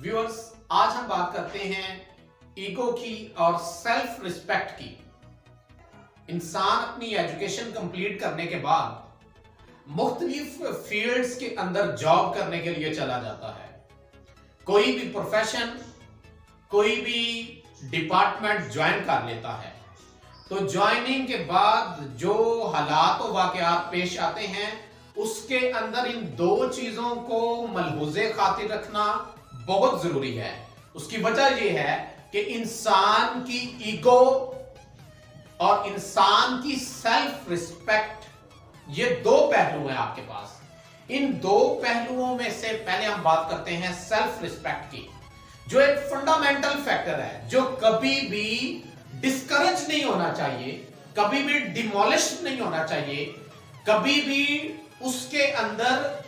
Viewers, आज हम बात करते हैं ईगो की और सेल्फ रिस्पेक्ट की। इंसान अपनी एजुकेशन कंप्लीट करने के बाद मुख्तलिफ फील्ड्स के अंदर जॉब करने के लिए चला जाता है। कोई भी प्रोफेशन, कोई भी डिपार्टमेंट ज्वाइन कर लेता है। तो ज्वाइनिंग के बाद जो हालात और वाकयात पेश आते हैं, उसके अंदर इन दो चीजों को मलहूज़े खातिर रखना बहुत जरूरी है। उसकी वजह यह है कि इंसान की ईगो और इंसान की सेल्फ रिस्पेक्ट, ये दो पहलू हैं आपके पास। इन दो पहलुओं में से पहले हम बात करते हैं सेल्फ रिस्पेक्ट की, जो एक फंडामेंटल फैक्टर है, जो कभी भी डिस्करेज नहीं होना चाहिए, कभी भी डिमोलिश नहीं होना चाहिए, कभी भी उसके अंदर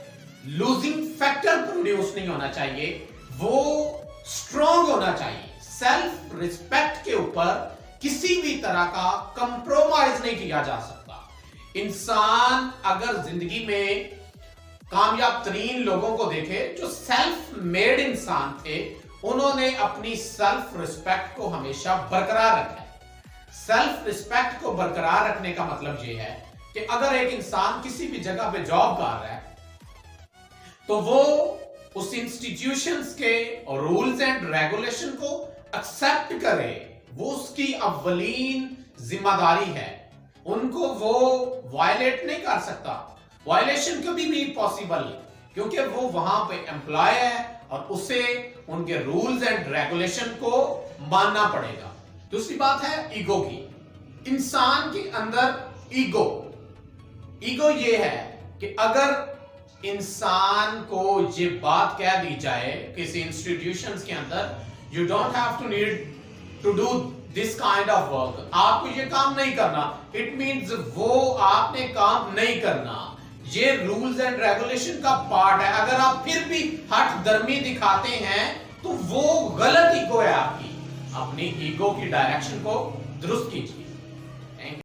लूजिंग फैक्टर प्रोड्यूस नहीं होना चाहिए, वो स्ट्रॉन्ग होना चाहिए। सेल्फ रिस्पेक्ट के ऊपर किसी भी तरह का कंप्रोमाइज नहीं किया जा सकता। इंसान अगर जिंदगी में कामयाब तरीन लोगों को देखे जो सेल्फ मेड इंसान थे, उन्होंने अपनी सेल्फ रिस्पेक्ट को हमेशा बरकरार रखा है। सेल्फ रिस्पेक्ट को बरकरार रखने का मतलब यह है कि अगर एक इंसान किसी भी जगह पे जॉब कर रहा है, तो वो उस इंस्टीट्यूशंस के रूल्स एंड रेगुलेशन को एक्सेप्ट करे। वो उसकी अव्वलीन जिम्मेदारी है, उनको वो वायलेट नहीं कर सकता। वायलेशन कभी भी पॉसिबल नहीं, क्योंकि वो वहां पे एम्प्लॉय है और उसे उनके रूल्स एंड रेगुलेशन को मानना पड़ेगा। दूसरी बात है ईगो की। इंसान के अंदर ईगो ये है कि अगर इंसान को ये बात कह दी जाए किसी इंस्टीट्यूशंस के अंदर, you don't have to need to do this kind of work, आपको ये काम नहीं करना, इट मींस वो आपने काम नहीं करना। ये रूल्स एंड रेगुलेशन का पार्ट है। अगर आप फिर भी हठ धर्मी दिखाते हैं तो वो गलत ईगो है आपकी। अपनी ईगो की डायरेक्शन को दुरुस्त कीजिए।